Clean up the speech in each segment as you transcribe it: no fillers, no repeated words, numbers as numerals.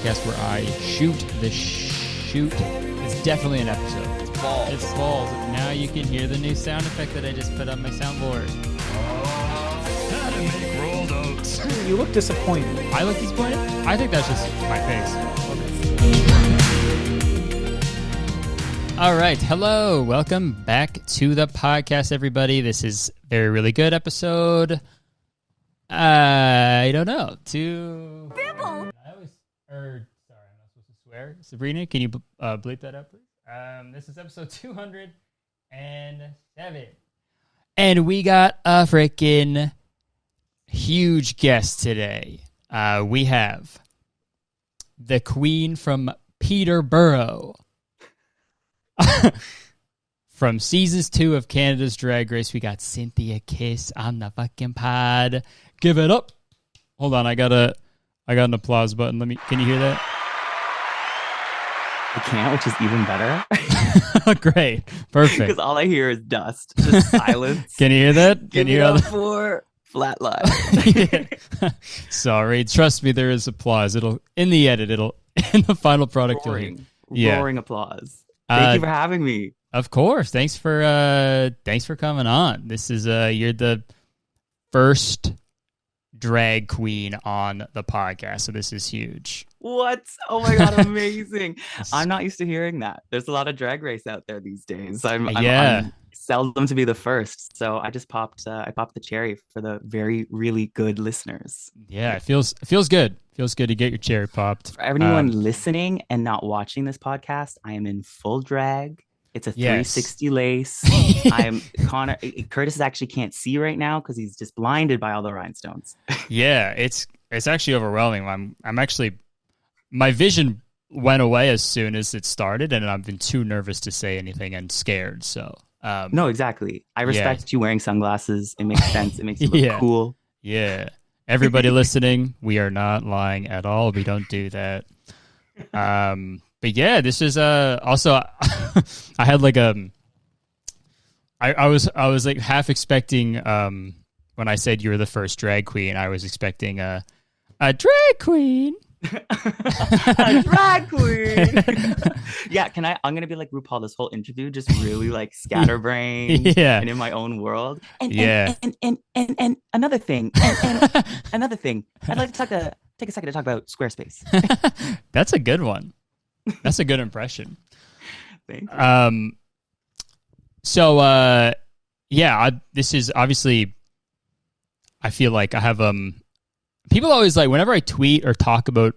podcast where I shoot the shoot. It's definitely an episode. It's balls. It's balls. Now you can hear the new sound effect that I just put on my soundboard. How to make rolled oats. You look disappointed. I look disappointed? I think that's just my face. All right. Hello. Welcome back to the podcast, everybody. This is a very, really good episode. I don't know. Sorry, I'm not supposed to swear. Sabrina, can you bleep that up, please? This is episode 207. And we got a freaking huge guest today. We have the queen from Peterborough. From seasons 2 of Canada's Drag Race, we got Synthia Kiss on the fucking pod. Give it up. Hold on, I got an applause button. Can you hear that? I can't, which is even better. Great. Perfect. Because all I hear is dust. Just silence. Can you hear that? Give it up for Flatline. Yeah. Sorry. Trust me, there is applause. In the final product, Roaring, you'll hear. roaring applause. Thank you for having me. Of course. Thanks for coming on. This is you're the first drag queen on the podcast, so this is huge. What? Oh my god, amazing. I'm not used to hearing that. There's a lot of drag race out there these days. I'm seldom to be the first, so I just popped the cherry for the very really good listeners. Yeah, it feels good. Feels good to get your cherry popped. For everyone listening and not watching this podcast, I am in full drag. It's a 360 lace. Kurtis actually can't see right now because he's just blinded by all the rhinestones. Yeah, it's actually overwhelming. I'm actually, my vision went away as soon as it started, and I've been too nervous to say anything and scared. So no, exactly. I respect you wearing sunglasses. It makes sense. It makes you look cool. Yeah. Everybody listening, we are not lying at all. We don't do that. But yeah, this is also I had like I was like half expecting when I said you were the first drag queen, I was expecting a drag queen. A drag queen. Yeah, I'm gonna be like RuPaul this whole interview, just really like scatterbrained and in my own world. And another thing. And another thing. I'd like to take a second to talk about Squarespace. That's a good one. That's a good impression. Thank you. This is obviously, I feel like I have people always like, whenever I tweet or talk about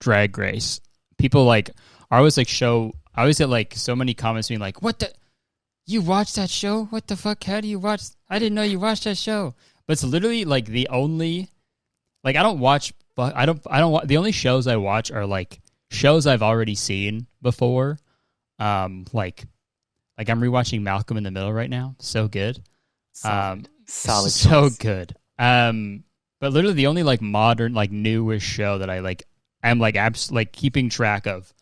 Drag Race, people like are always like I always get like so many comments being like, what the, you watched that show? What the fuck? How do you watch? I didn't know you watched that show. But it's literally like the only, like I don't watch, the only shows I watch are like shows I've already seen before. Like I'm rewatching Malcolm in the Middle right now. So good. Solid so choice. Good. But literally the only like modern, like newish show that I like, I'm like like keeping track of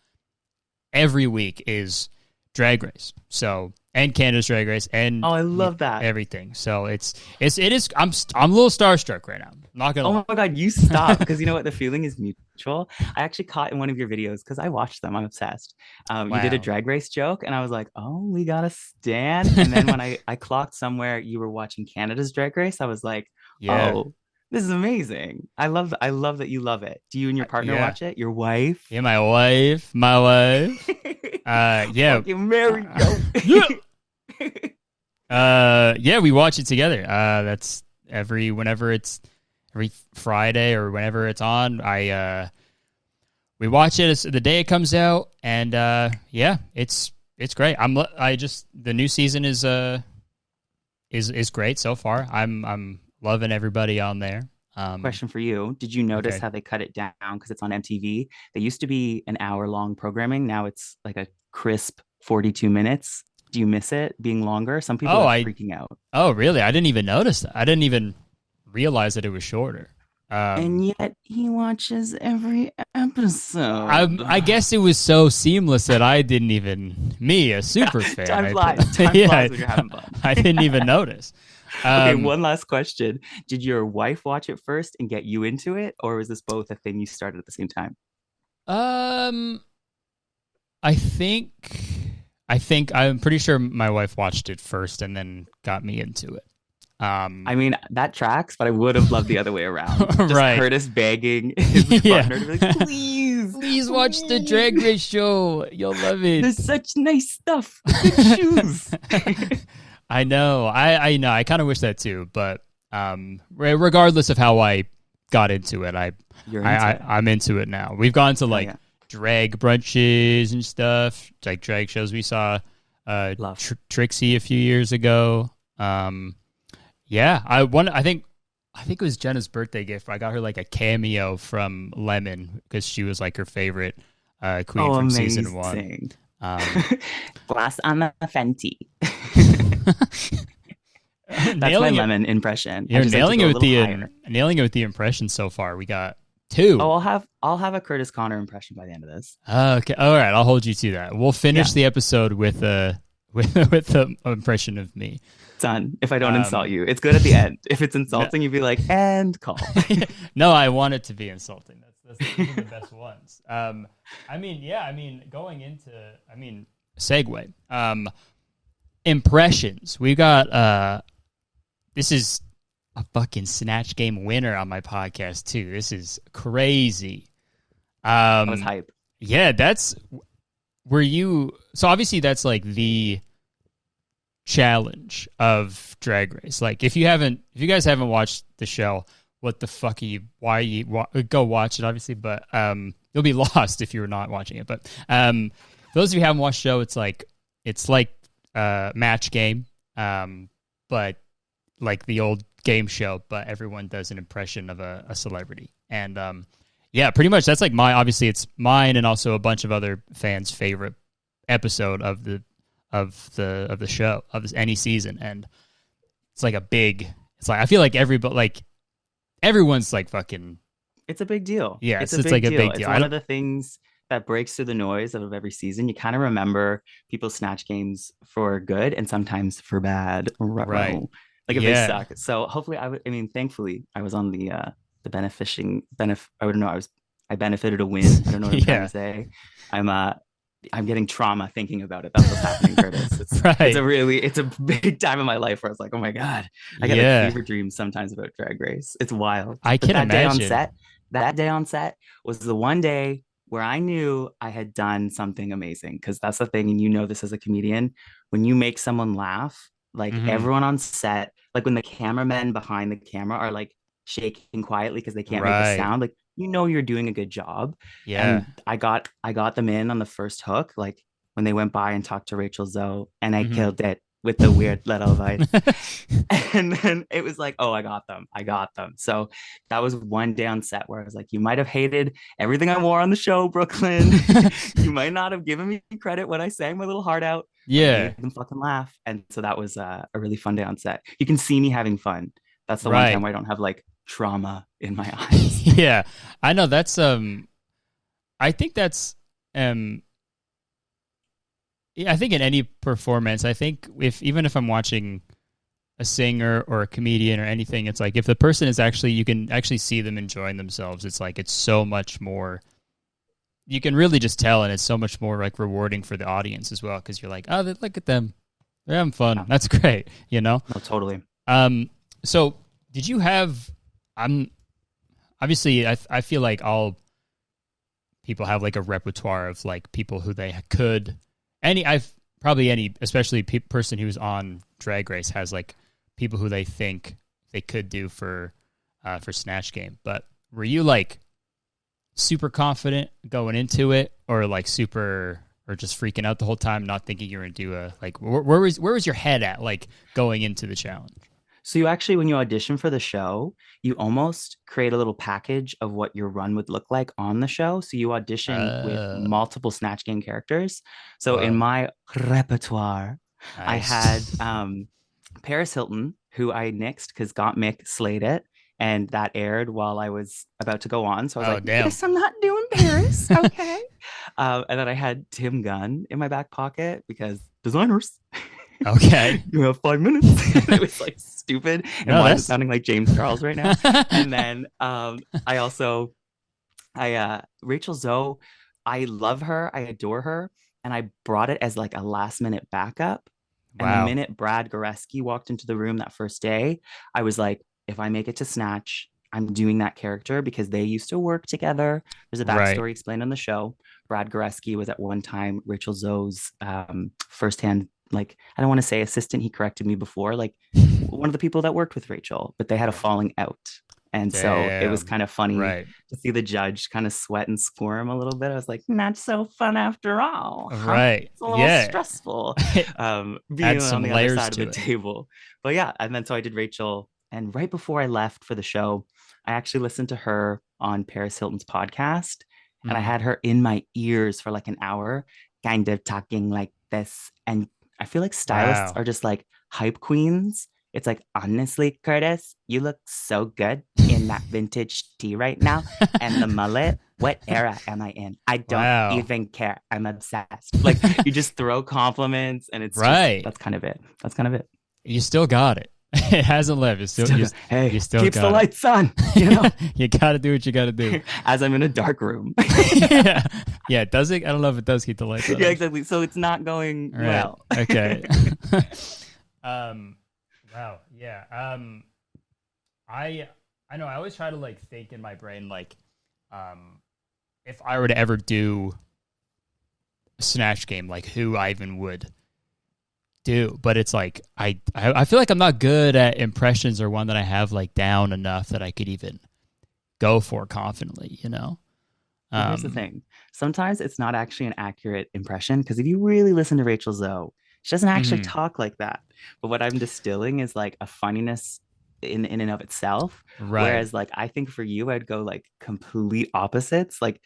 every week is Drag Race. So, and Canada's Drag Race, and I love that, everything. So it is. I'm a little starstruck right now. I'm not gonna. Oh my god, you stop, because you know what, the feeling is mutual. I actually caught in one of your videos because I watched them. I'm obsessed. You did a Drag Race joke, and I was like, oh, we got a stand. And then when I clocked somewhere you were watching Canada's Drag Race, I was like, oh, this is amazing. I love that you love it. Do you and your partner watch it? Your wife? Yeah, my wife. Fucking married. We watch it together. That's every Friday or whenever it's on. We watch it the day it comes out, and it's great. The new season is great so far. I'm loving everybody on there. Question for you. Did you notice how they cut it down because it's on MTV? They used to be an hour-long programming. Now it's like a crisp 42 minutes. Do you miss it being longer? Some people are freaking out. Oh, really? I didn't even notice that. I didn't even realize that it was shorter. And yet he watches every episode. I guess it was so seamless that I didn't even, me, a super fan. Time flies when you're having fun. I didn't even notice. Okay, one last question. Did your wife watch it first and get you into it, or was this both a thing you started at the same time? Um, I think I'm pretty sure my wife watched it first and then got me into it. I mean, that tracks, but I would have loved the other way around. Just Right. Kurtis begging his Yeah. partner to be like, Please watch the Drag Race show. You'll love it. There's such nice stuff. Good shoes. I know. I know. I kind of wish that too, but regardless of how I got into it, I'm into it now. We've gone to like drag brunches and stuff, like drag shows. We saw Trixie a few years ago. Yeah, I think it was Jenna's birthday gift. I got her like a cameo from Lemon because she was like her favorite queen from season 1. Glass on the Fenty. That's my Nailing it. Lemon impression. You're nailing it with higher. the impression so far. We got 2. Oh, I'll have a Curtis Connor impression by the end of this. Okay, all right. I'll hold you to that. We'll finish the episode with the impression of me. Done. If I don't insult you, it's good at the end. If it's insulting, you'd be like, and call. No, I want it to be insulting. Those are the best ones. Going into, segue. Impressions. We got, this is a fucking Snatch Game winner on my podcast too. This is crazy. I was hype. Yeah, so obviously that's like the challenge of Drag Race. Like if you guys haven't watched the show, what the fuck go watch it obviously, but you'll be lost if you're not watching it. But those of you who haven't watched the show, it's like Match Game, but like the old game show, but everyone does an impression of a celebrity. And pretty much that's like obviously it's mine and also a bunch of other fans' favorite episode of the show of any season. And it's like I feel like everyone's like fucking, it's a big deal. Yeah, it's a big deal. It's one of the things that breaks through the noise of every season. You kind of remember people's Snatch Games for good and sometimes for bad. Right. Like if they suck. So hopefully thankfully I was on the I benefited a win. I don't know what I'm trying to say. I'm getting trauma thinking about it. That's what's happening, Curtis. It's a big time in my life where I was like, oh my God, I get like fever dreams sometimes about Drag Race. It's wild. I can imagine. That day on set was the one day where I knew I had done something amazing. Because that's the thing, and this as a comedian, when you make someone laugh, like everyone on set, like when the cameramen behind the camera are like shaking quietly because they can't make a sound, like you're doing a good job. And I got them in on the first hook, like when they went by and talked to Rachel Zoe, and I killed it with the weird little voice. And then it was like, oh, I got them. So that was one day on set where I was like, you might have hated everything I wore on the show, Brooklyn. You might not have given me credit when I sang my little heart out. Yeah, made them fucking laugh. And so that was a really fun day on set. You can see me having fun. That's the one time where I don't have like trauma in my eyes. Yeah, I know. That's I think that's I think in any performance, I think even if I'm watching a singer or a comedian or anything, it's like if the person is you can actually see them enjoying themselves. It's like it's so much more. You can really just tell, and it's so much more like rewarding for the audience as well, because you're like, oh, look at them, they're having fun. Yeah. That's great, No, totally. So did you have? Obviously, I feel like all people have like a repertoire of like people who they could. Especially person who's on Drag Race has like people who they think they could do for Snatch Game. But were you like super confident going into it, or like super, or just freaking out the whole time, not thinking you were gonna do where was your head at like going into the challenge? So you actually, when you audition for the show, you almost create a little package of what your run would look like on the show. So you audition with multiple Snatch Game characters. So in my repertoire, nice. I had Paris Hilton, who I nixed because Got Mick slayed it. And that aired while I was about to go on. So I was like, damn. Yes, I'm not doing Paris. Okay. And then I had Tim Gunn in my back pocket because designers. Okay. You have 5 minutes. It was like stupid. And why is it sounding like James Charles right now? And then Rachel Zoe I love her, I adore her, and I brought it as like a last minute backup. And the Wow. minute Brad Goreski walked into the room that first day, I was like, if I make it to Snatch, I'm doing that character because they used to work together. There's a Right. backstory explained on the show. Brad Goreski was at one time Rachel Zoe's firsthand, like, I don't want to say assistant. He corrected me before, like one of the people that worked with Rachel, but they had a falling out. And so it was Damn. kind of funny Right. to see the judge kind of sweat and squirm a little bit. I was like, not so fun after all, huh? Right. It's a little Yeah. stressful being Add on some the other layers side of to the it. table. But yeah, and then so I did Rachel. And right before I left for the show, I actually listened to her on Paris Hilton's podcast. And I Mm. had her in my ears for like an hour, kind of talking like this. And I feel like stylists Wow. are just like hype queens. It's like, honestly, Kurtis, you look so good in that vintage tee right now. And the mullet, what era am I in? I don't Wow. even care. I'm obsessed. Like, you just throw compliments, and it's Right. just, that's kind of it. That's kind of it. You still got it. It hasn't left. You still, Hey, you still keeps got the it. lights on, you know, You got to do what you got to do. as I'm in a dark room. Yeah. Yeah. Does it? I don't know if it does keep the lights on. Yeah, exactly. So it's not going All right. well. Okay. Wow. Yeah. I know. I always try to like think in my brain like, if I were to ever do a Snatch game, like who I even would do. But it's like I feel like I'm not good at impressions or one that I have like down enough that I could even go for confidently. You know. But here's the thing. Sometimes it's not actually an accurate impression because if you really listen to Rachel Zoe, she doesn't actually Mhm. talk like that. But what I'm distilling is like a funniness in and of itself. Right. Whereas like I think for you, I'd go like complete opposites. Like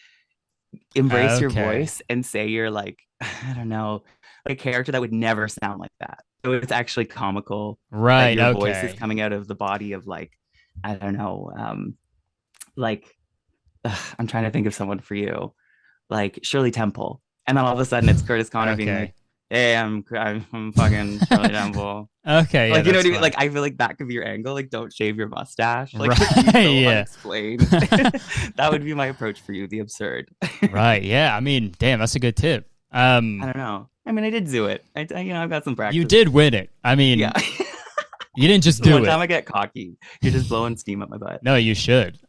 embrace your Okay. voice and say you're like, I don't know, like a character that would never sound like that. So it's actually comical that Right. your voice is Okay. coming out of the body of like, I don't know, like I'm trying to think of someone for you, like Shirley Temple, and then all of a sudden it's Curtis Connor being Okay. like, "Hey, I'm fucking Shirley Temple." Okay. Yeah, Like, you know what that's I mean? fine. Like I feel like that could be your angle. Like, don't shave your mustache. Like, Right, it'd be so yeah. unexplained. That would be my approach for you. The absurd. Right. Yeah. I mean, damn, that's a good tip. I don't know. I mean, I did do it. I've got some practice. You did win it. I mean, Yeah. you didn't just do One it. time I get cocky. You're just blowing steam up my butt. No, you should.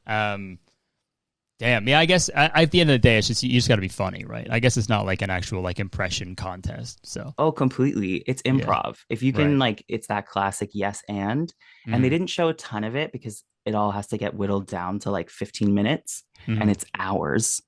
Damn. Yeah, I guess at the end of the day, it's just you just got to be funny, right? I guess it's not like an actual like impression contest. So Oh, completely. It's improv. If you can, Right. like, it's that classic yes and they Mhm. didn't show a ton of it because it all has to get whittled down to like 15 minutes and Mhm. it's hours.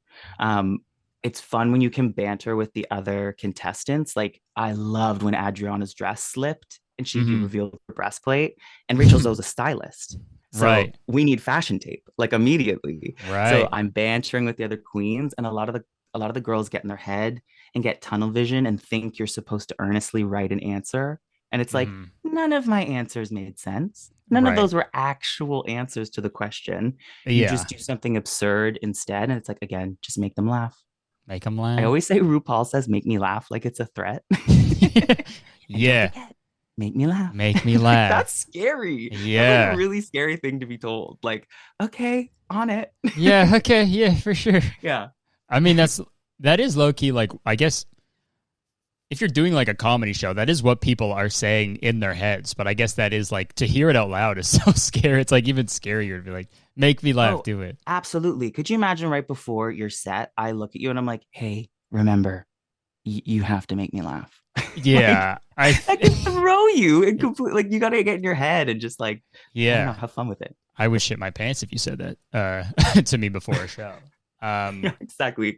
It's fun when you can banter with the other contestants. Like, I loved when Adriana's dress slipped and she Mhm. revealed her breastplate, and Rachel Zoe's a stylist. So Right. we need fashion tape like immediately. Right. So I'm bantering with the other queens, and a lot of the girls get in their head and get tunnel vision and think you're supposed to earnestly write an answer. And it's like, Mhm. none of my answers made sense. None of Right. those were actual answers to the question. You Yeah. just do something absurd instead. And it's like, again, just make them laugh. Make them laugh. I always say RuPaul says, make me laugh like it's a threat. And don't Yeah. forget, make me laugh. Make me laugh. That's scary. That's Yeah. like a really scary thing to be told. Like, okay, on it. Yeah. Okay. Yeah, for sure. Yeah. I mean, that is low key. Like, I guess if you're doing like a comedy show, that is what people are saying in their heads. But I guess that is like to hear it out loud is so scary. It's like even scarier to be like, make me laugh, Oh, do it. Absolutely. Could you imagine right before your set, I look at you and I'm like, hey, remember, you have to make me laugh. Yeah, I can throw you and completely, like, you got to get in your head and just like, I don't know, yeah. have fun with it. I would shit my pants if you said that to me before a show. Yeah, exactly.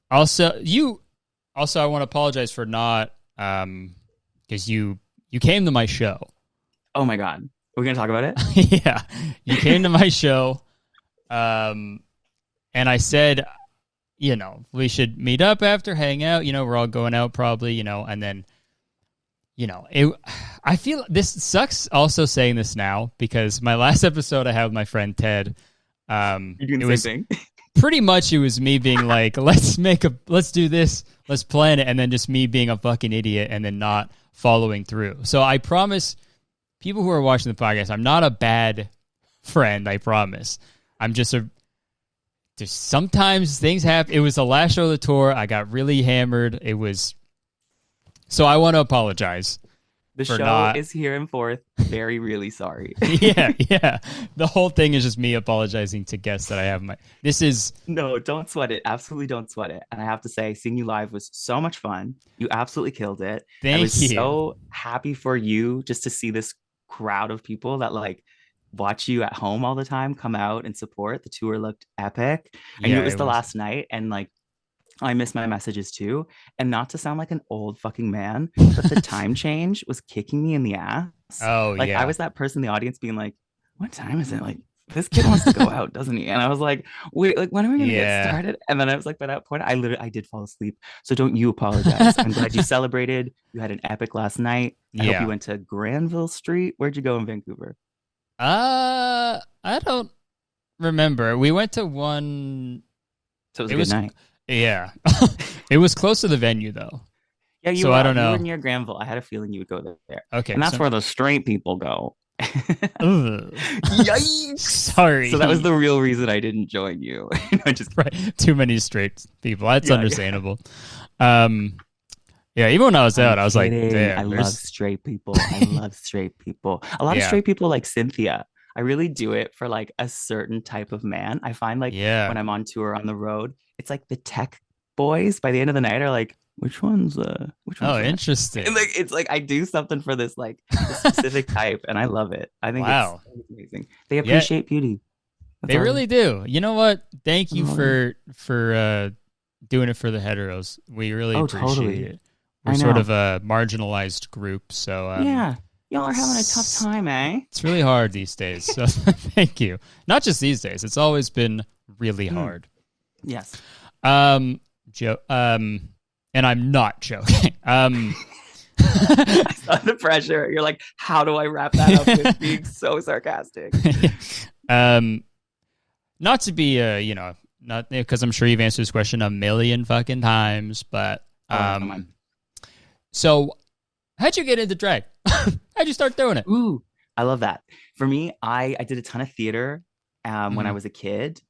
Also, I want to apologize for not because you came to my show. Oh my God. We're going to talk about it? Yeah, you came to my show, and I said, you know, we should meet up after, hang out. You know, we're all going out probably. You know, and then, you know, I feel this sucks. Also saying this now because my last episode I had with my friend Ted. You're doing the same thing. Pretty much it was me being like, let's do this, let's plan it, and then just me being a fucking idiot and then not following through. So I promise people who are watching the podcast, I'm not a bad friend, I promise. I'm just Just sometimes things happen. It was the last show of the tour. I got really hammered. It was so I want to apologize. The show is here and forth. Very, really sorry. yeah. The whole thing is just me apologizing to guests that I have This is no, don't sweat it. Absolutely don't sweat it. And I have to say, seeing you live was so much fun. You absolutely killed it. Thank I was you. so happy for you just to see this crowd of people that like watch you at home all the time come out and support. The tour looked epic. I knew it was the last night, and like I missed my messages too. And not to sound like an old fucking man, but the time change was kicking me in the ass. Oh, like, yeah. I was that person in the audience being like, what time is it? Like, this kid wants to go out, doesn't he? And I was like, wait, like, when are we going to get started? And then I was like, by that point, I did fall asleep. So don't you apologize. I'm glad you celebrated. You had an epic last night. I hope you went to Granville Street. Where'd you go in Vancouver? I don't remember. We went to one. So it was a good night. Yeah. It was close to the venue, though. Yeah, so I don't know. You were near Granville. I had a feeling you would go there. Okay. And that's where the straight people go. Yikes. Sorry. So that was the real reason I didn't join you. Just right. Too many straight people. That's understandable. Yeah, even when I was out, I was like, damn. I love straight people. I love straight people. A lot of straight people like Synthia. I really do it for like a certain type of man. I find like when I'm on tour on the road, it's like the tech boys by the end of the night are like, which one's oh, interesting. And like it's like I do something for this like specific type, and I love it. I think it's amazing. They appreciate beauty. They really do. You know what? Thank you for doing it for the heteros. We really appreciate it. We're sort of a marginalized group, so y'all are having a tough time, eh? It's really hard these days. So thank you. Not just these days. It's always been really hard. Yes. And I'm not joking. I saw the pressure. You're like, how do I wrap that up with being so sarcastic? Not to be not because I'm sure you've answered this question a million fucking times, but so how'd you get into drag? How'd you start doing it? Ooh, I love that. For me, I did a ton of theater when I was a kid.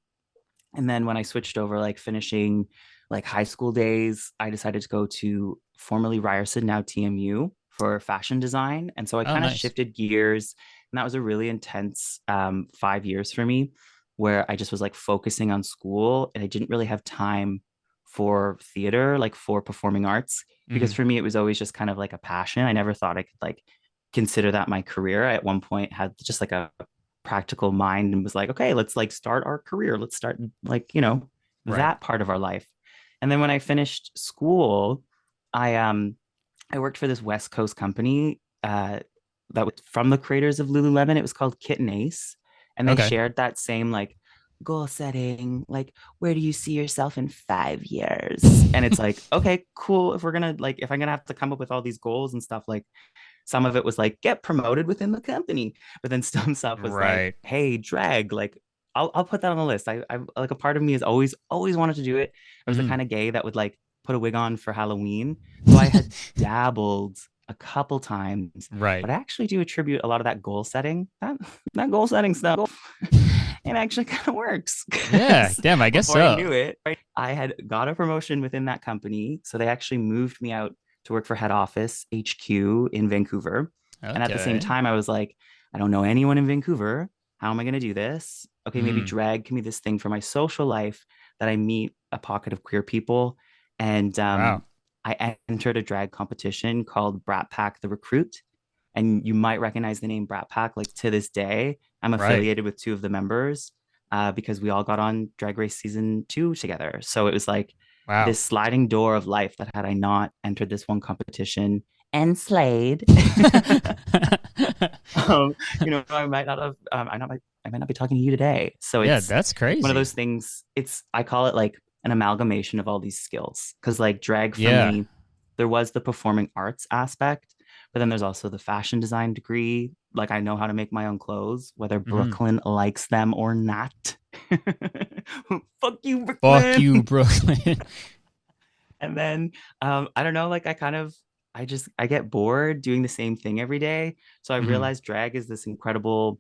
And then when I switched over, like finishing like high school days, I decided to go to formerly Ryerson, now TMU, for fashion design. And so I kind of shifted gears. And that was a really intense 5 years for me, where I just was like focusing on school and I didn't really have time for theater, like for performing arts, because for me, it was always just kind of like a passion. I never thought I could like consider that my career. I at one point had just like a practical mind and was like, okay, let's like start our career. Let's start like, that part of our life. And then when I finished school, I worked for this West Coast company that was from the creators of Lululemon. It was called Kitten Ace. And they shared that same like goal setting, like, where do you see yourself in 5 years? And it's like, okay, cool. If I'm gonna have to come up with all these goals and stuff, like some of it was like get promoted within the company, but then some stuff was like, hey, drag, like I'll put that on the list. I like, a part of me has always wanted to do it. I was the kind of gay that would like put a wig on for Halloween. So I had dabbled a couple times, but I actually do attribute a lot of that goal setting, that goal setting stuff. It actually kind of works. Yeah, damn, I guess so. I knew it. I had got a promotion within that company, so they actually moved me out to work for head office HQ in Vancouver. And at the same time, I was like, I don't know anyone in Vancouver. How am I going to do this? Okay, maybe drag can be this thing for my social life that I meet a pocket of queer people. And I entered a drag competition called Brat Pack the Recruit. And you might recognize the name Brat Pack. Like to this day, I'm affiliated with 2 of the members because we all got on Drag Race season 2 together. So it was like this sliding door of life that had I not entered this one competition and slayed, I might not have, I might not be talking to you today. So it's that's crazy. One of those things. I call it like an amalgamation of all these skills. Cause like drag for me, there was the performing arts aspect, but then there's also the fashion design degree. Like I know how to make my own clothes, whether Brooklyn likes them or not. Fuck you, Brooklyn. Fuck you, Brooklyn. And then, I don't know, like I get bored doing the same thing every day. So I realized drag is this incredible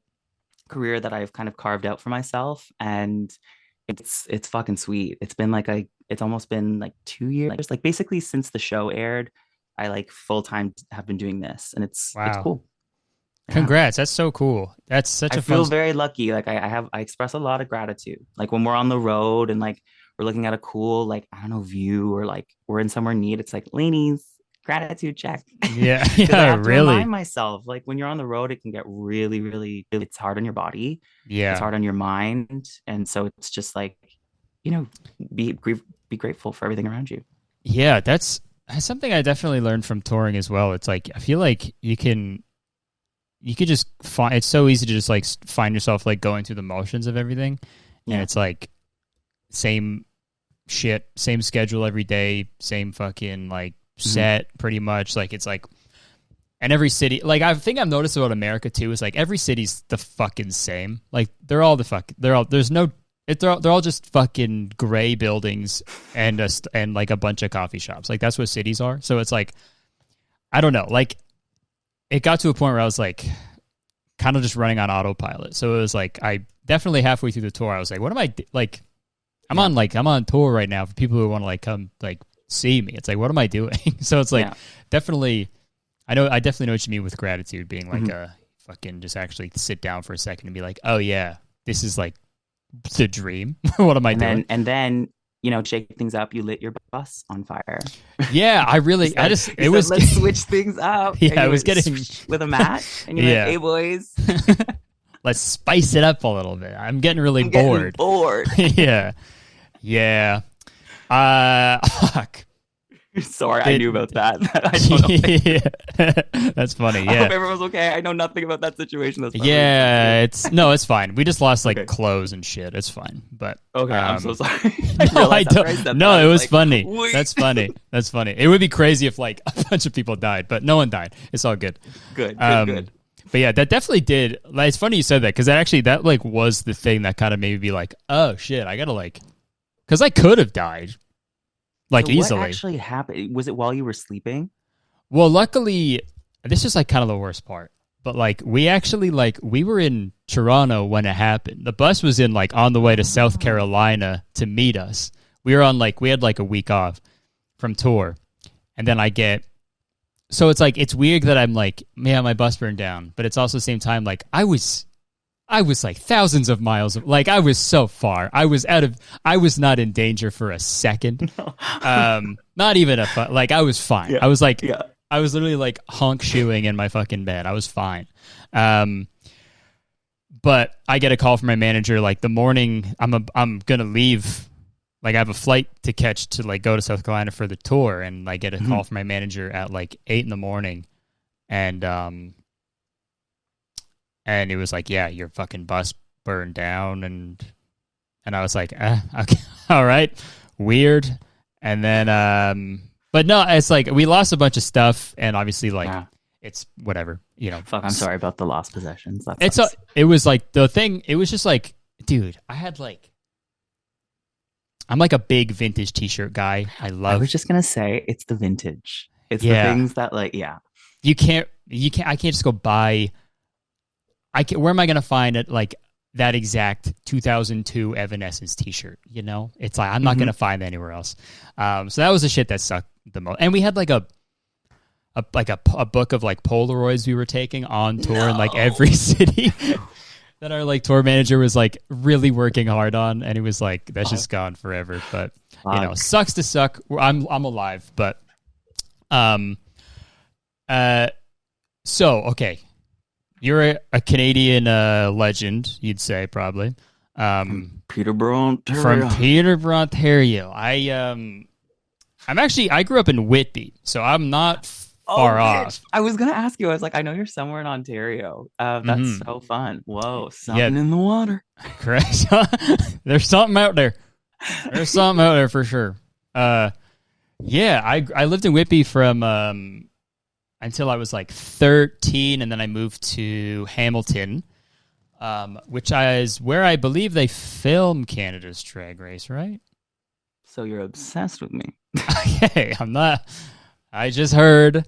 career that I've kind of carved out for myself. And it's fucking sweet. It's been like it's almost been like 2 years, like basically since the show aired. I like full time have been doing this, and it's Wow. cool. Yeah. Congrats. That's so cool. That's such I a fun. feel very lucky. Like I express a lot of gratitude. Like when we're on the road and like we're looking at a cool, like, I don't know, view, or like we're in somewhere neat. It's like, ladies, gratitude check. Yeah. Because I Yeah. have to remind Really. myself, like when you're on the road, it can get really, really, it's hard on your body. It's Yeah. hard on your mind. And so it's just like, you know, be grateful for everything around you. Yeah. That's something I definitely learned from touring as well. It's like, I feel like you could just find, it's so easy to just like find yourself like going through the motions of everything. And Yeah. it's like same shit, same schedule every day, same fucking like set pretty much. Like it's like, and every city, like I think I've noticed about America too, is like every city's the fucking same. Like they're all the fuck, they're all, there's no, they're all just fucking gray buildings and and like a bunch of coffee shops. Like that's what cities are. So it's like, I don't know, like it got to a point where I was like kind of just running on autopilot. So it was like, I definitely halfway through the tour, I was like, what am I like? I'm on tour right now for people who want to like come like see me. It's like, what am I doing? So it's like definitely, I definitely know what you mean with gratitude being like a fucking just actually sit down for a second and be like, oh yeah, this is like the dream. What am I doing? And then, you know, shake things up. You lit your bus on fire. Yeah, I really, I just, it was, let's switch things up. Yeah, I was getting with a match, and you're like, hey boys, let's spice it up a little bit. I'm getting really bored. Yeah. Yeah. Fuck. Sorry, I knew about that. I don't know. That's funny. Yeah. I hope everyone's okay. I know nothing about that situation. That's yeah, it's fine. We just lost like clothes and shit. It's fine. But okay, I'm so sorry. No, I don't. No, it was like, funny. wait. That's funny. That's funny. It would be crazy if like a bunch of people died, but no one died. It's all good. Good. But yeah, that definitely did. Like, it's funny you said that because that like was the thing that kind of made me be like, oh shit, I gotta like, because I could have died. Like, so easily. What actually happened? Was it while you were sleeping? Well, luckily, this is like kind of the worst part. But like, we actually like we were in Toronto when it happened. The bus was in like on the way to South Carolina to meet us. We were on like we had like a week off from tour, and then so it's like it's weird that I'm like, yeah, my bus burned down, but it's also the same time like I was like thousands of miles. Like I was so far. I was not in danger for a second. Not even like I was fine. Yeah. I was like, I was literally like honk shoeing in my fucking bed. I was fine. But I get a call from my manager like the morning I'm going to leave. Like I have a flight to catch to like go to South Carolina for the tour. And I get a call from my manager at like 8 a.m. And it was like, yeah, your fucking bus burned down. And I was like, okay, all right, weird. And then, but no, it's like we lost a bunch of stuff. And obviously, like, it's whatever, you know. Fuck, I'm sorry about the lost possessions. It was like the thing, it was just like, dude, I'm like a big vintage t-shirt guy. I was just going to say, it's the vintage. It's the things that like, I can't just go buy. Where am I going to find it? Like that exact 2002 Evanescence t-shirt, you know, it's like, I'm not going to find that anywhere else. So that was the shit that sucked the most. And we had like a book of like Polaroids we were taking on tour in like every city that our like tour manager was like really working hard on. And he was like, that's just gone forever. But you know, sucks to suck. I'm alive, but, so, okay. You're a Canadian legend, you'd say, probably. Peterborough, Ontario. From Peterborough, Ontario. I grew up in Whitby, so I'm not far off. I was going to ask you, I was like, I know you're somewhere in Ontario. That's so fun. Whoa, something in the water. Correct. There's something out there. There's something out there for sure. Yeah, I lived in Whitby from... until I was like 13, and then I moved to Hamilton, which is where I believe they film Canada's Drag Race, right? So you're obsessed with me. Okay, I'm not. I just heard.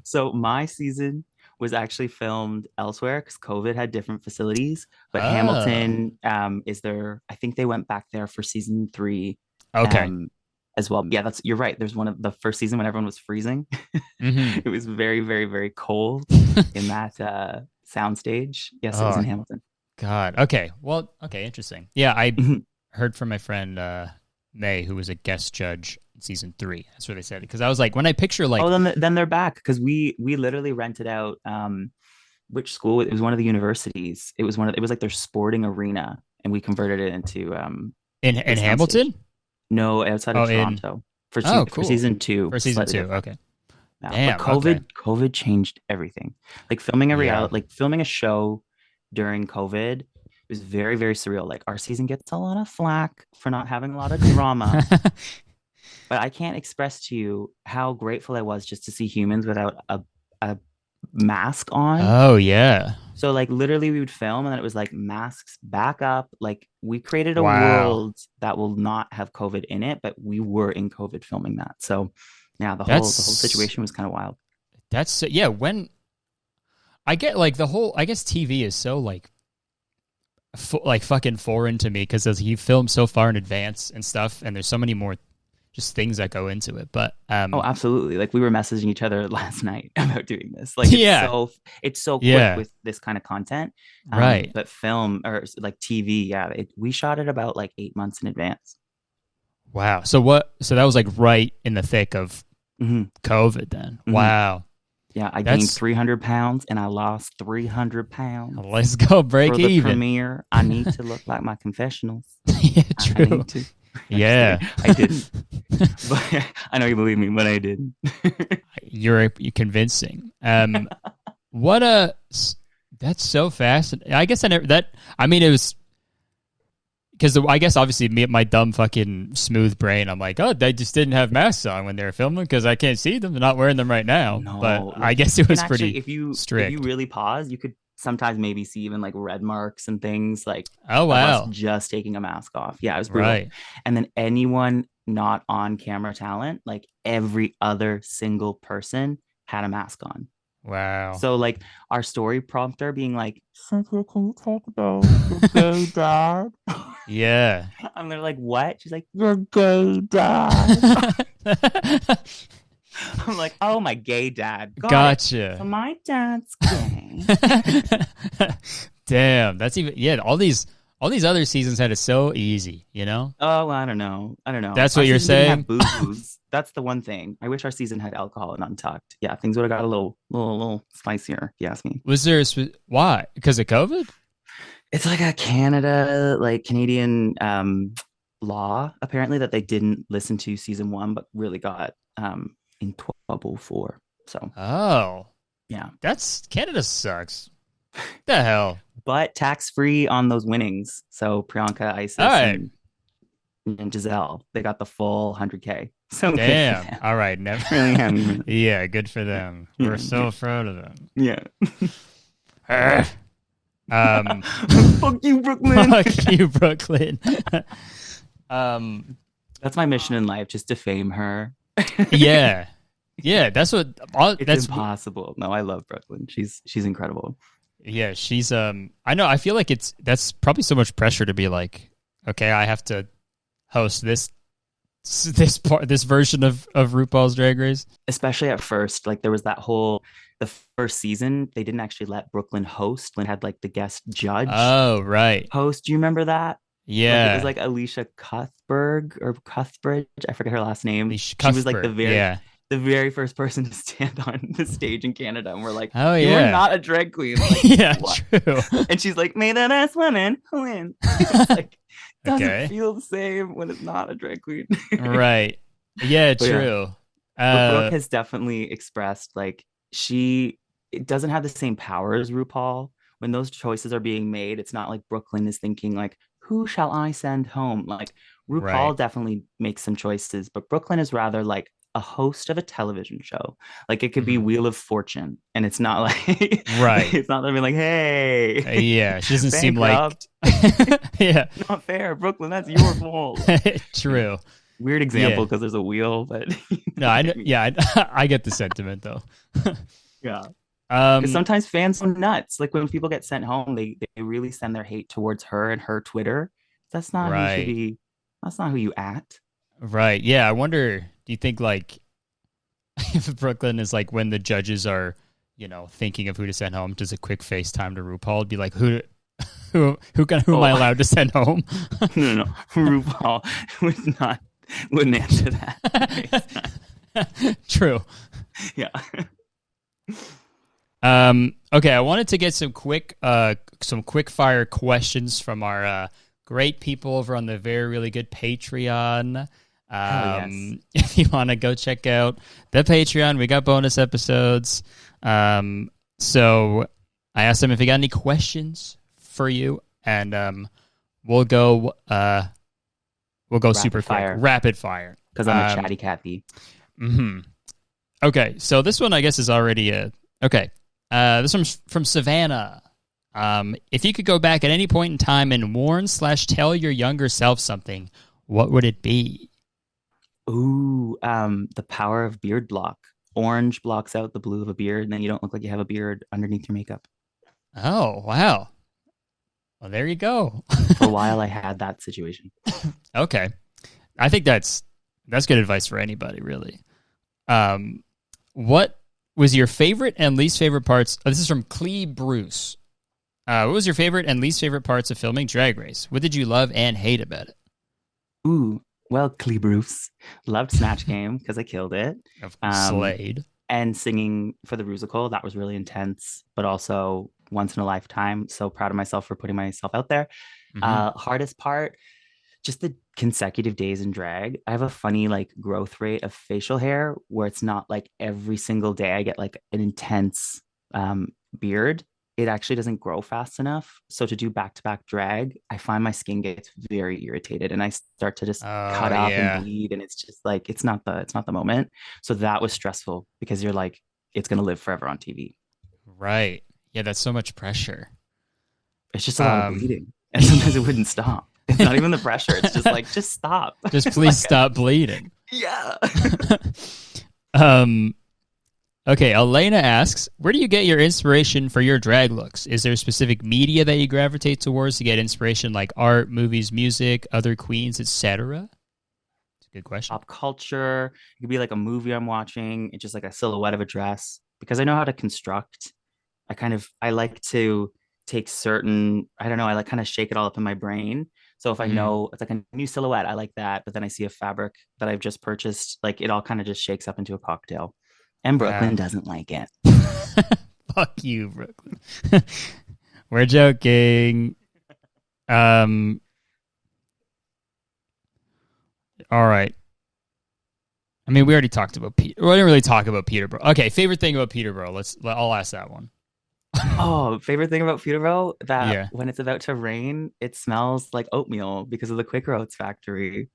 So my season was actually filmed elsewhere because COVID had different facilities. But Oh. Hamilton is there. I think they went back there for season 3. Okay. As well. Yeah, you're right. There's one of the first season when everyone was freezing. Mhm. It was very, very, very cold in that soundstage. Yes, it was Oh. in Hamilton. God. Okay. Well, okay, interesting. Yeah, I Mhm. heard from my friend May, who was a guest judge in season 3. That's what they said. Because I was like, when I picture like, Oh, then they're back because we literally rented out which school? It was one of the universities. It was like their sporting arena, and we converted it into in soundstage. Hamilton. No, outside of Toronto for cool. for season 2. For season 2. Slightly different. Okay. Yeah, Damn. but COVID Okay. COVID changed everything. Like filming a Yeah. reality, like filming a show during COVID was very, very surreal. Like our season gets a lot of flack for not having a lot of drama, but I can't express to you how grateful I was just to see humans without a mask on. Oh yeah. So like literally we would film and then it was like masks back up. Like we created a Wow. world that will not have COVID in it, but we were in COVID filming that. So yeah, the whole situation was kind of wild. That's yeah. When I get like I guess TV is so like fucking foreign to me because you film so far in advance and stuff, and there's so many more just things that go into it. But oh, absolutely. Like we were messaging each other last night about doing this. Like it's so quick with this kind of content. Right. But film or like TV, yeah, we shot it about like 8 months in advance. Wow. So that was like right in the thick of COVID then. Mm-hmm. Wow. Yeah, I gained 300 pounds and I lost 300 pounds. Let's go break for even. The premiere, I need to look like my confessionals. Yeah, true. I need to. Yeah. I didn't. But I know you believe me, but I didn't. You're convincing. That's so fascinating. I guess it was because I guess obviously my dumb fucking smooth brain, I'm like, oh, they just didn't have masks on when they were filming because I can't see them. They're not wearing them right now. No, but I guess it was pretty strict. If you really pause, you could sometimes maybe see even like red marks and things like, oh wow, of us just taking a mask off. Yeah, it was brutal. Right. And then anyone not on camera talent, like every other single person had a mask on. Wow. So like our story prompter being like, Synthia, can you talk about your gay dad? Yeah. And they're like, what? She's like, your gay dad. I'm like, oh, my gay dad. Gotcha. So my dad's gay. Damn, that's even all these other seasons had it so easy, you know? Oh, I don't know. That's what you're saying? Booze. That's the one thing. I wish our season had alcohol and Untucked. Yeah, things would have got a little spicier, if you ask me. Was there why? Because of COVID? It's like a Canadian law, apparently, that they didn't listen to season 1, but really got in 1204. So. Oh. Yeah. Canada sucks. The hell? But tax-free on those winnings. So Priyanka, Isis, and Giselle, they got the full 100K. So damn. All right. Never really happy. Yeah, good for them. We're so proud of them. Yeah. Fuck you, Brooklyn. Fuck you, Brooklyn. That's my mission in life, just to fame her. Yeah. That's it's impossible. No, I love Brooklyn. She's incredible. Yeah, she's I know, I feel like that's probably so much pressure to be like, okay, I have to host this version of RuPaul's Drag Race. Especially at first, like there was the first season, they didn't actually let Brooklyn host. Lynn had like the guest judge. Oh, right. Host. Do you remember that? Yeah. Like, it was like Alicia Cuthbridge. I forget her last name. Alicia she was like the very first person to stand on the stage in Canada, and we're like, oh yeah, you're not a drag queen. Like, yeah, what? True. And she's like, may the best women win. Like, doesn't feel the same when it's not a drag queen. Right. Yeah, true. But Brooke has definitely expressed like it doesn't have the same power as RuPaul. When those choices are being made, it's not like Brooklyn is thinking like, who shall I send home? Like RuPaul definitely makes some choices, but Brooklyn is rather like a host of a television show. Like it could be Wheel of Fortune, and it's not like it's not like, hey, yeah, she doesn't seem like yeah, not fair, Brooklyn. That's your fault. True. Weird example because there's a wheel, but no, I get the sentiment though. Yeah. Because sometimes fans are nuts. Like when people get sent home, they really send their hate towards her and her Twitter. That's not who you should Right. be. That's not who you at. Right. Yeah. I wonder, do you think like if Brooklyn is like when the judges are, thinking of who to send home, does a quick FaceTime to RuPaul be like, who am I allowed to send home? No. RuPaul wouldn't answer that. True. Yeah. Okay, I wanted to get some quick fire questions from our great people over on the very really good Patreon. Yes. If you want to go check out the Patreon, we got bonus episodes. So I asked them if they got any questions for you, and we'll go super quick, rapid fire, because I'm a chatty Cathy. Mm-hmm. Okay, so this one I guess is already okay. This one's from Savannah. If you could go back at any point in time and warn/tell your younger self something, what would it be? Ooh, the power of beard block. Orange blocks out the blue of a beard, and then you don't look like you have a beard underneath your makeup. Oh, wow. Well, there you go. For a while, I had that situation. Okay. I think that's good advice for anybody, really. What was your favorite and least favorite parts? This is from Clee Bruce. What was your favorite and least favorite parts of filming Drag Race? What did you love and hate about it? Ooh, well, Clee Bruce loved Snatch Game because I killed it. Slayed. And singing for the Rusical, that was really intense, but also once in a lifetime. So proud of myself for putting myself out there. Mm-hmm. Hardest part, just the consecutive days in drag. I have a funny like growth rate of facial hair where it's not like every single day I get like an intense beard. It actually doesn't grow fast enough. So to do back-to-back drag, I find my skin gets very irritated and I start to just cut up and bleed. And it's just like, it's not the moment. So that was stressful because you're like, it's going to live forever on TV. Right. Yeah, that's so much pressure. It's just a lot of bleeding. And sometimes it wouldn't stop. It's not even the pressure. It's just like, just stop. Just please stop bleeding. Yeah. Okay, Elena asks, where do you get your inspiration for your drag looks? Is there specific media that you gravitate towards to get inspiration, like art, movies, music, other queens, etc.? It's a good question. Pop culture. It could be like a movie I'm watching. It's just like a silhouette of a dress. Because I know how to construct. I like to take certain, I don't know, I like kind of shake it all up in my brain. So if I know it's like a new silhouette, I like that. But then I see a fabric that I've just purchased, like it all kind of just shakes up into a cocktail. And Brooklyn doesn't like it. Fuck you, Brooklyn. We're joking. All right. I mean, we already talked about Peter. We didn't really talk about Peterborough. Okay, favorite thing about Peterborough. I'll ask that one. Oh, favorite thing about Peterborough? That when it's about to rain, it smells like oatmeal because of the Quaker Oats factory.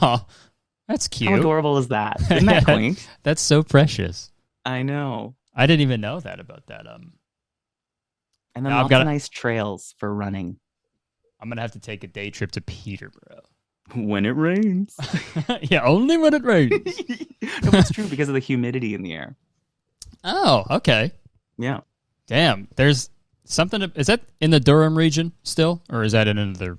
Oh, that's cute. How adorable is that? Isn't that quaint? That's so precious. I know. I didn't even know that about that. And then lots of nice trails for running. I'm going to have to take a day trip to Peterborough. When it rains. Yeah, only when it rains. No, it's true because of the humidity in the air. Oh, okay. Yeah. Damn. There's something. Is that in the Durham region still? Or is that in another...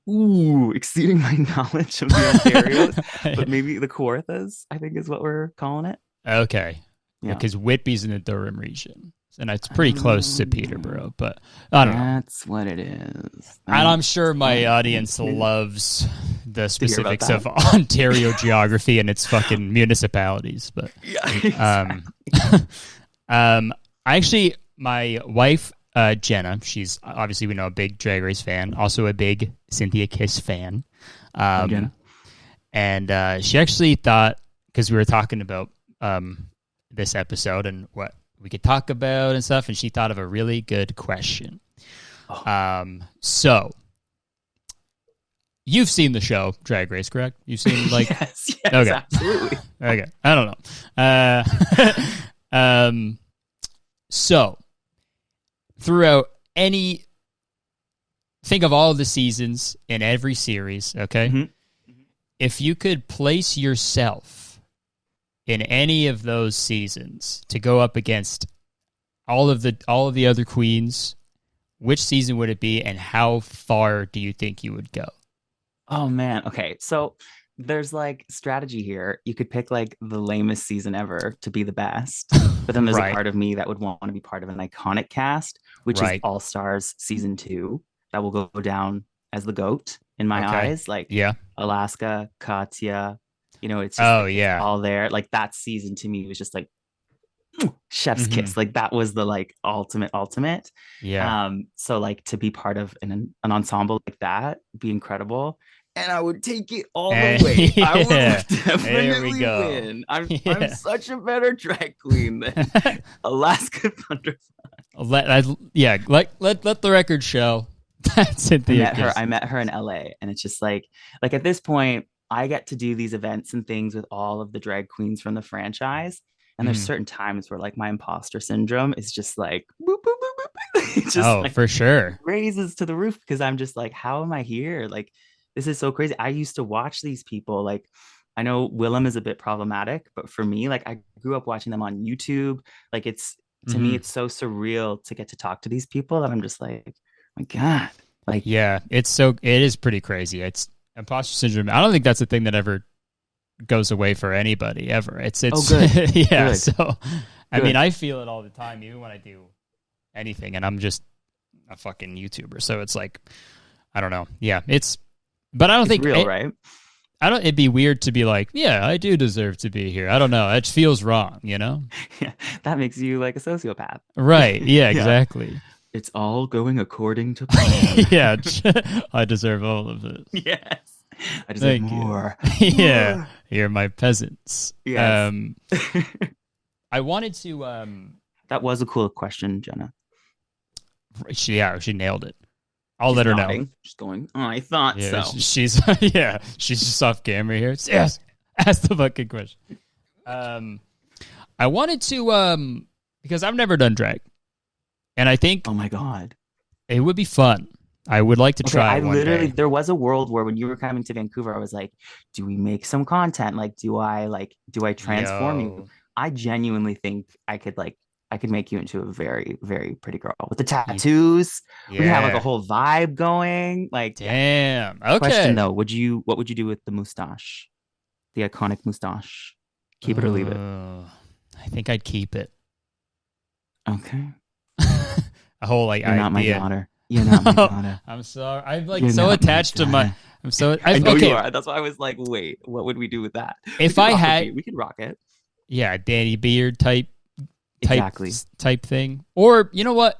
Ooh, exceeding my knowledge of the Ontarios, but maybe the Kawarthas, I think is what we're calling it. Okay. Yeah. Because Whitby's in the Durham region. And it's pretty close to Peterborough, but I don't know. That's what it is. And I'm sure my audience loves the specifics of Ontario geography and its fucking municipalities. But yeah, exactly. Actually, my wife, Jenna, she's obviously, we know, a big Drag Race fan, also a big Synthia Kiss fan. Jenna. And she actually thought, because we were talking about this episode and what we could talk about and stuff, and she thought of a really good question. So you've seen the show Drag Race, correct? You've seen yes, okay. Absolutely. Okay, I don't know. So throughout think of all the seasons in every series, okay? Mm-hmm. If you could place yourself in any of those seasons to go up against all of the other queens, which season would it be, and how far do you think you would go? Oh man. Okay. So there's like strategy here. You could pick like the lamest season ever to be the best. But then there's Right. a part of me that would want to be part of an iconic cast, which is Right. All Stars season 2. That will go down as the GOAT in my Okay. eyes. Like Yeah. Alaska, Katya, it's just Oh, like, yeah. all there. Like that season to me was just like chef's Mhm. kiss. Like that was the like ultimate. Yeah. So like to be part of an ensemble like that would be incredible. And I would take it all And- the way. I would yeah. definitely There we go. win. I'm Yeah. such a better drag queen than Alaska Thunder. let the record show that Synthia Kiss. I met her in LA, and it's just like at this point, I get to do these events and things with all of the drag queens from the franchise. And there's Mhm. certain times where like my imposter syndrome is just like boop, boop, boop, boop. It just like for sure. raises to the roof because I'm just like, how am I here? Like, this is so crazy. I used to watch these people. Like, I know Willem is a bit problematic, but for me, like, I grew up watching them on YouTube. Like, to me, it's so surreal to get to talk to these people that I'm just like, oh my God. Like, Yeah, it is pretty crazy. It's imposter syndrome. I don't think that's a thing that ever goes away for anybody ever. It's oh, good. yeah. Good. So, I Good. mean, I feel it all the time, even when I do anything, and I'm just a fucking YouTuber. So it's like, I don't know. Yeah, but I don't think real, right? It'd be weird to be like, yeah, I do deserve to be here. I don't know. It feels wrong, Yeah, that makes you like a sociopath. Right. Yeah, Yeah. exactly. It's all going according to plan. Yeah, I deserve all of it. Yes. I deserve Thank you. more. Yeah, More. you're my peasants. Yes. I wanted to. That was a cool question, Jenna. She nailed it. I'll let her know. She's going, oh, I thought Yeah, so. she's she's just off camera here. Yes, ask the fucking question. I wanted to because I've never done drag, and I think Oh my God. it would be fun. I would like to try. I one literally, day. there was a world where when you were coming to Vancouver, I was like, do we make some content? Like, do I transform you? Yo. I genuinely think I could make you into a very, very pretty girl with the tattoos. Yeah. We have like a whole vibe going. Like, Damn. Okay. question though, what would you do with the mustache? The iconic mustache. Keep it or leave it. I think I'd keep it. Okay. A whole like You're not my idea. daughter. You're not my daughter. I'm sorry. I'm like You're so not my attached to my. daughter. I'm so. I know okay. you are. That's why I was like, wait, what would we do with that? If We could I rock had- it. We could rock it. Yeah, Danny Beard type Exactly. thing, or you know what?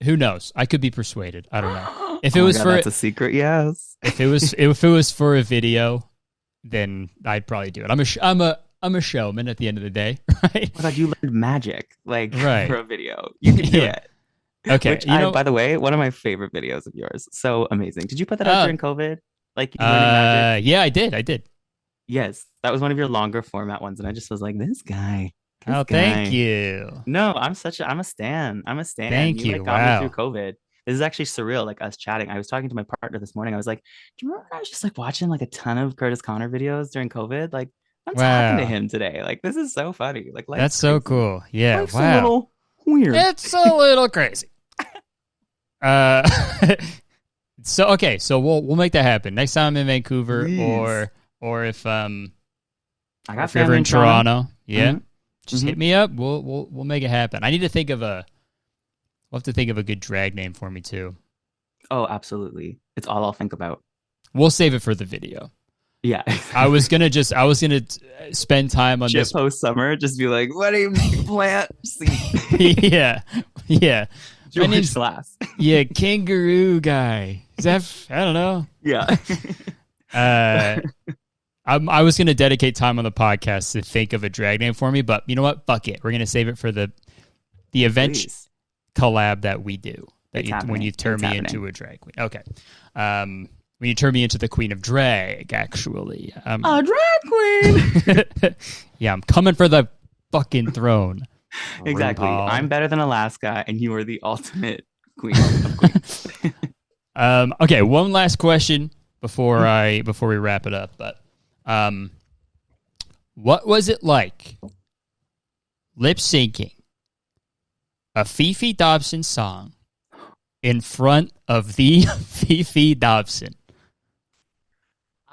Who knows? I could be persuaded. I don't know. If it Oh my was God, for that's a secret, yes. if it was for a video, then I'd probably do it. I'm a showman at the end of the day, right? Oh my God, you learned magic, like Right. for a video. You can do Yeah. it. Okay, Which by the way, one of my favorite videos of yours. So amazing. Did you put that out Oh. during COVID? Like you learning magic? Yeah, I did. Yes, that was one of your longer format ones, and I just was like, this guy. this Oh, guy. thank you. No, I'm a stan. I'm a stan. Thank you. Like, got Wow. me through COVID. This is actually surreal. Like us chatting. I was talking to my partner this morning. I was like, do you remember when I was just like watching like a ton of Curtis Connor videos during COVID? Like I'm talking to Wow. him today. Like this is so funny. Like life's That's so crazy. cool. Yeah. Life's a Wow. little weird. It's a little crazy. So okay, so we'll make that happen next time I'm in Vancouver, Please. or if I got if you're ever family in Toronto, yeah, Mhm. just Mhm. hit me up. We'll make it happen. I need to think of we'll have to think of a good drag name for me too. Oh, absolutely. It's all I'll think about. We'll save it for the video. Yeah. I was gonna spend time on Shit this. post summer. Just be like, what do you plant? See, yeah. My George name's Glass. Kangaroo Guy. Is that I don't know. Yeah. I was going to dedicate time on the podcast to think of a drag name for me, but you know what? Fuck it. We're going to save it for the event Please. collab that we do. It's When happening. you turn It's me happening. into a drag queen. Okay. When you turn me into the queen of drag, actually. A drag queen. Yeah, I'm coming for the fucking throne. Exactly. RuPaul. I'm better than Alaska, and you are the ultimate queen of queens. Okay, one last question before we wrap it up. But what was it like lip syncing a Fefe Dobson song in front of the Fefe Dobson.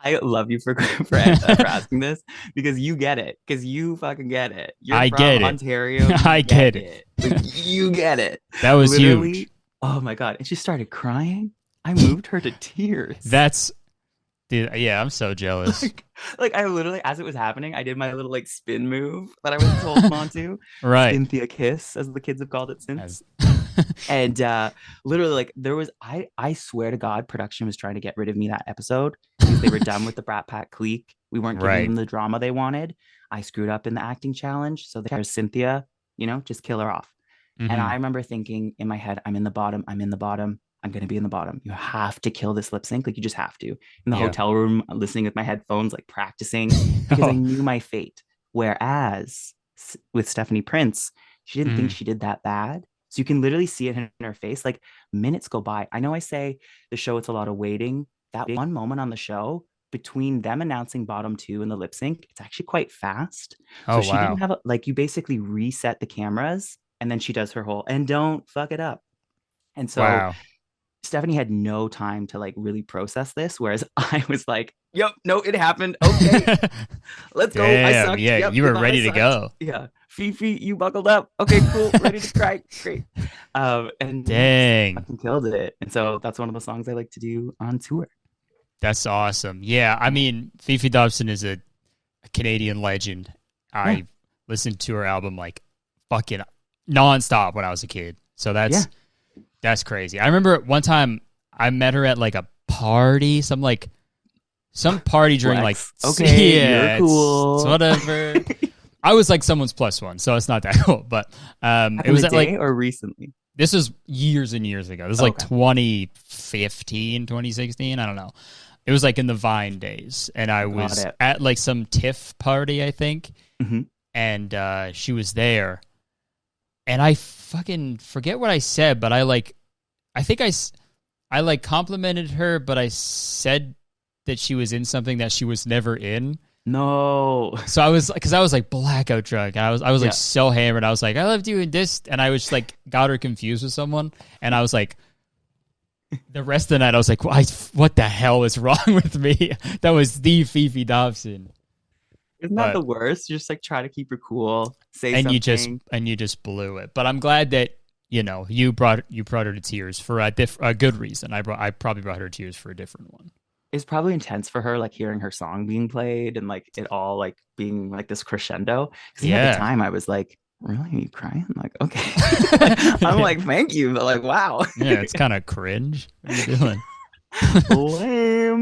I love you for asking this because you get it. Because you fucking get it. You're from Ontario. I get it. Like, you get it. That was literally huge. Oh my God. And she started crying. I moved her to tears. Dude, yeah, I'm so jealous. Like I literally, as it was happening, I did my little like spin move that I was told on to. Right. Synthia Kiss, as the kids have called it since. And literally, like there was, I swear to God, production was trying to get rid of me that episode because they were done with the Brat Pack clique. We weren't giving them the drama they wanted. I screwed up in the acting challenge. So there's Synthia, just kill her off. Mm-hmm. And I remember thinking in my head, I'm in the bottom. I'm going to be in the bottom. You have to kill this lip sync. Like you just have to. In the hotel room, listening with my headphones, like practicing because I knew my fate. Whereas with Stephanie Prince, she didn't think she did that bad. So you can literally see it in her face. Like minutes go by. I know I say the show, it's a lot of waiting. That one moment on the show between them announcing bottom 2 and the lip sync, it's actually quite fast. So she didn't have you basically reset the cameras and then she does her whole, and don't fuck it up. And so Stephanie had no time to like really process this, whereas I was like, "Yep, no, it happened. Okay, let's go." I sucked. Yeah, yep, you were ready to go. Yeah, Fefe, you buckled up. Okay, cool, ready to cry. Great. And dang, fucking killed it. And so that's one of the songs I like to do on tour. That's awesome. Yeah, I mean, Fefe Dobson is a Canadian legend. I listened to her album like fucking nonstop when I was a kid. So that's crazy. I remember one time I met her at like a party, some party during like you're cool. It's whatever. I was like someone's plus one, so it's not that cool. But it was at like or recently. This was years and years ago. This was like 2015, 2016. I don't know. It was like in the Vine days, and I was at like some TIFF party, I think, and she was there. And I fucking forget what I said, but I think I complimented her, but I said that she was in something that she was never in. No. So I was, because I was like blackout drunk. And I was like so hammered. I was like, I love doing this. And I was like, got her confused with someone. And I was like, the rest of the night, I was like, what the hell is wrong with me? That was the Fefe Dobson. Isn't that the worst? You just like try to keep her cool, say something. You just blew it. But I'm glad that you brought her to tears for a good reason. I probably brought her to tears for a different one. It's probably intense for her, like hearing her song being played and like it all like being like this crescendo. Because at the time I was like, really, are you crying? I'm like, okay. I'm like, thank you, but like, wow. Yeah, it's kind of cringe. What are you doing?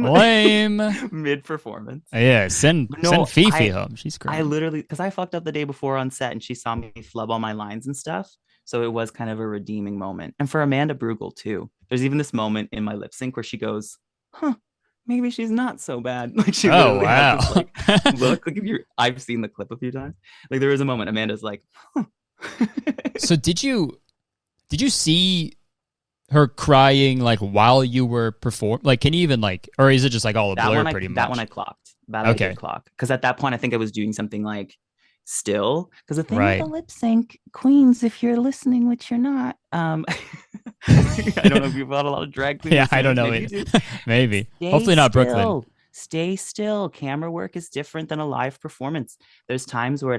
Lame. Mid performance. Yeah, send Fefe home. She's great. I literally, because I fucked up the day before on set and she saw me flub all my lines and stuff. So it was kind of a redeeming moment. And for Amanda Brugel too. There's even this moment in my lip sync where she goes, maybe she's not so bad. Like she literally had this, like, look, like I've seen the clip a few times. Like there was a moment Amanda's like, So did you see her crying like while you were performing? Like, can you even like, or is it just like all a blur pretty much? That one I clocked. I did clock. Because at that point, I think I was doing something like still. Because the thing with the lip sync, queens, if you're listening, which you're not, I don't know if you've got a lot of drag queens. Yeah, I don't know. Maybe. Hopefully not Brooklyn. Stay still. Camera work is different than a live performance. There's times where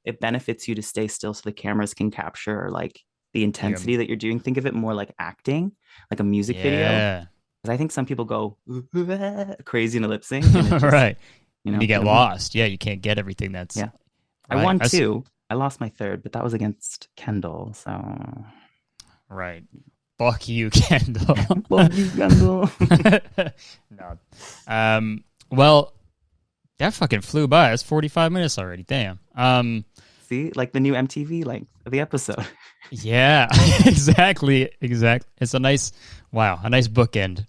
it benefits you to stay still so the cameras can capture like the intensity that you're doing. Think of it more like acting, like a music video. Because I think some people go crazy in a lip sync. Right. You get lost. Yeah, you can't get everything that's... Yeah. I won 2. I lost my 3rd, but that was against Kendall, so... Right. Fuck you, Kendall. Fuck you, Kendall. No. Well, that fucking flew by. It's 45 minutes already. Damn. See? Like the new MTV length of the episode. Yeah, exactly. It's a nice bookend.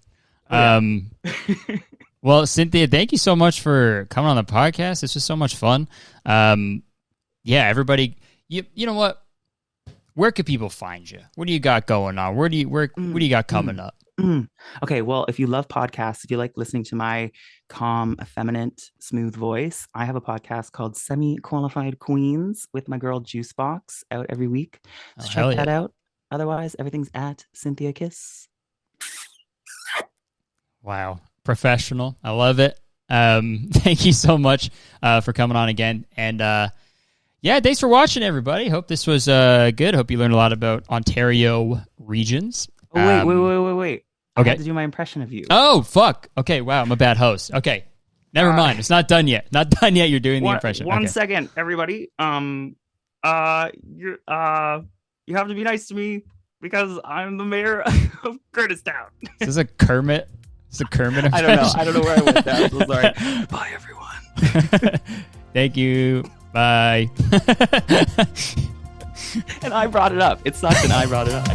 Well, Synthia, thank you so much for coming on the podcast. This was so much fun. Yeah, everybody, you know what? Where could people find you? What do you got going on? What do you got coming up? Okay, well, if you love podcasts, if you like listening to my calm, effeminate, smooth voice, I have a podcast called Semi Qualified Queens with my girl Juicebox out every week. So hell check that yeah. out. Otherwise, everything's at Synthia Kiss. Wow. Professional. I love it. Thank you so much for coming on again. And yeah, thanks for watching, everybody. Hope this was good. Hope you learned a lot about Ontario regions. Oh, wait. Okay. I had to do my impression of you. Oh, fuck. Okay, wow, I'm a bad host. Okay. Never mind. It's not done yet. Not done yet. You're doing the impression. One Okay. second, everybody. You have to be nice to me because I'm the mayor of Kurtistown. Is this a Kermit? Is a Kermit impression? I don't know where I went there. I'm so sorry. Bye, everyone. Thank you. Bye. And I brought it up. It sucks and I brought it up.